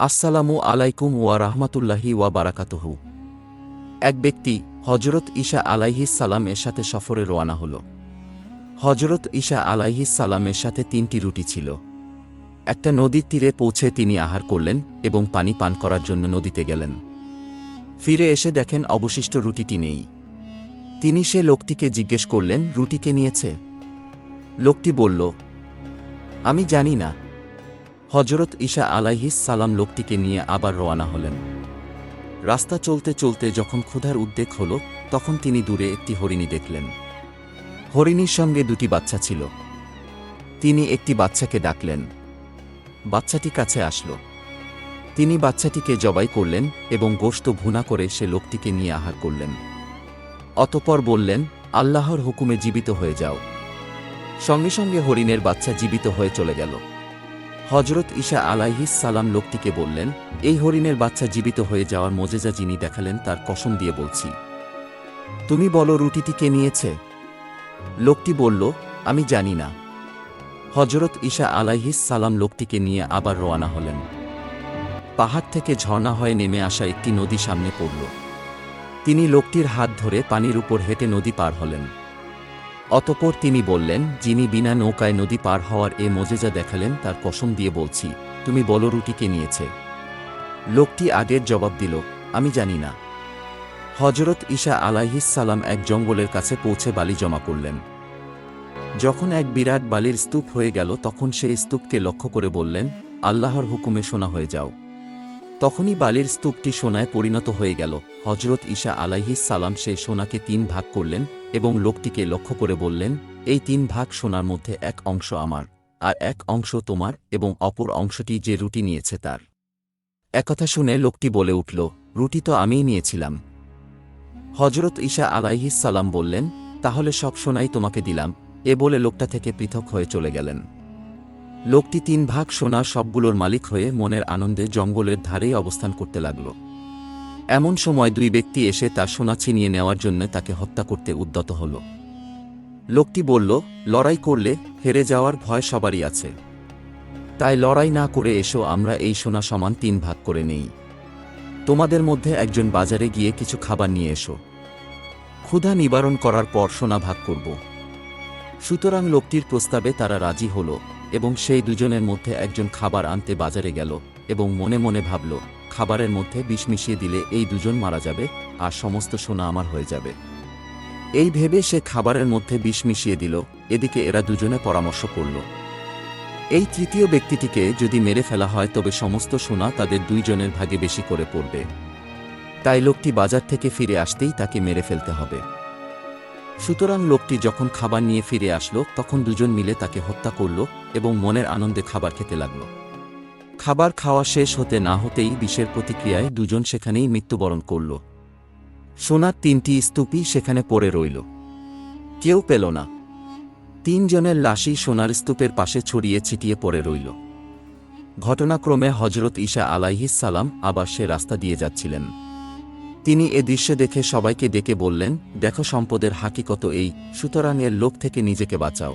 আসসালামু আলাইকুম ওয়া রাহমাতুল্লাহি ওয়া বারাকাতুহু। এক ব্যক্তি হজরত ঈসা আলাইহিস সালামের সাথে সফরে রওনা হল। হজরত ঈসা আলাইহিস সালামের সাথে 3টি রুটি ছিল। একটা নদীর তীরে পৌঁছে তিনি আহার করলেন এবং পানি পান করার জন্য নদীতে গেলেন। ফিরে এসে দেখেন অবশিষ্ট রুটিটি নেই। তিনি সে লোকটিকে জিজ্ঞেস করলেন, রুটি কে নিয়েছে? লোকটি বলল, আমি জানি না। হজরত ঈসা আলাইহিস সালাম লোকটিকে নিয়ে আবার রওনা হলেন। রাস্তা চলতে চলতে যখন ক্ষুধার উদ্রেক হল, তখন তিনি দূরে একটি হরিণী দেখলেন। হরিণীর সঙ্গে 2টি বাচ্চা ছিল। তিনি একটি বাচ্চাকে ডাকলেন। বাচ্চাটি কাছে আসলো। তিনি বাচ্চাটিকে জবাই করলেন এবং গোশত ভুনা করে সে লোকটিকে নিয়ে আহার করলেন। অতঃপর বললেন, আল্লাহর হুকুমে জীবিত হয়ে যাও। সঙ্গে সঙ্গে হরিণের বাচ্চা জীবিত হয়ে চলে গেল। হজরত ঈসা আলাইহিস সালাম লোকটিকে বললেন, এই হরিণের বাচ্চা জীবিত হয়ে যাওয়ার মোজেজা যিনি দেখালেন তার কসম দিয়ে বলছি, তুমি বলো রুটিটি কে নিয়েছে? লোকটি বলল, আমি জানি না। হজরত ঈসা আলাইহিস সালাম লোকটিকে নিয়ে আবার রওনা হলেন। পাহাড় থেকে ঝর্ণা হয়ে নেমে আসা একটি নদী সামনে পড়ল। তিনি লোকটির হাত ধরে পানির উপর হেঁটে নদী পার হলেন। অতঃপর তিনি বললেন, যিনি বিনা নৌকায় নদী পার হওয়ার এ মোজেজা দেখালেন তার কসম দিয়ে বলছি, তুমি বলো রুটি কে নিয়েছে? লোকটি আগের জবাব দিল, আমি জানি না। হজরত ঈসা আলাইহিস সালাম এক জঙ্গলের কাছে পৌঁছে বালি জমা করলেন। যখন এক বিরাট বালির স্তূপ হয়ে গেল, তখন সেই স্তূপকে লক্ষ্য করে বললেন, আল্লাহর হুকুমে সোনা হয়ে যাও। তখনই বালির স্তূপটি সোনায় পরিণত হয়ে গেল। হজরত ঈসা আলাইহিস সালাম সেই সোনাকে 3 ভাগ করলেন এবং লোকটিকে লক্ষ্য করে বললেন, এই 3 ভাগ সোনার মধ্যে এক অংশ আমার, আর এক অংশ তোমার, এবং অপর অংশটি যে রুটি নিয়েছে তার। একথা শুনে লোকটি বলে উঠল, রুটি তো আমিই নিয়েছিলাম। হজরত ঈসা আলাইহিস সালাম বললেন, তাহলে সব সোনাই তোমাকে দিলাম। এ বলে লোকটা থেকে পৃথক হয়ে চলে গেলেন। লোকটি 3 ভাগ সোনার সবগুলোর মালিক হয়ে মনের আনন্দে জঙ্গলের ধারেই অবস্থান করতে লাগল। এমন সময় 2 ব্যক্তি এসে তার সোনা ছিনিয়ে নেওয়ার জন্য তাকে হত্যা করতে উদ্যত হল। লোকটি বলল, লড়াই করলে হেরে যাওয়ার ভয় সবারই আছে, তাই লড়াই না করে এসো, আমরা এই সোনা সমান 3 ভাগ করে নেই। তোমাদের মধ্যে একজন বাজারে গিয়ে কিছু খাবার নিয়ে এসো, ক্ষুধা নিবারণ করার পর সোনা ভাগ করব। সুতরাং লোকটির প্রস্তাবে তারা রাজি হল এবং সেই দুজনের মধ্যে একজন খাবার আনতে বাজারে গেল এবং মনে মনে ভাবল, খাবারের মধ্যে বিষ মিশিয়ে দিলে এই দুজন মারা যাবে আর সমস্ত সোনা আমার হয়ে যাবে। এই ভেবে সে খাবারের মধ্যে বিষ মিশিয়ে দিল। এদিকে এরা দুজনে পরামর্শ করল, এই তৃতীয় ব্যক্তিটিকে যদি মেরে ফেলা হয় তবে সমস্ত সোনা তাদের 2 জনের ভাগে বেশি করে পড়বে। তাই লোকটি বাজার থেকে ফিরে আসতেই তাকে মেরে ফেলতে হবে। সুতরাং লোকটি যখন খাবার নিয়ে ফিরে আসলো, তখন 2 জন মিলে তাকে হত্যা করল এবং মনের আনন্দে খাবার খেতে লাগল। খাবার খাওয়া শেষ হতে না হতেই বিষের প্রতিক্রিয়ায় 2 জন সেখানেই মৃত্যুবরণ করল। সোনার 3টি স্তূপই সেখানে পড়ে রইল, কেউ পেল না। 3 জনের লাশই সোনার স্তূপের পাশে ছড়িয়ে ছিটিয়ে পড়ে রইল। ঘটনাক্রমে হজরত ঈসা আলাইহিস সালাম আবার সে রাস্তা দিয়ে যাচ্ছিলেন। তিনি এ দৃশ্য দেখে সবাইকে ডেকে বললেন, দেখো সম্পদের হাকিকত এই, সুতরাং এর লোভ থেকে নিজেকে বাঁচাও।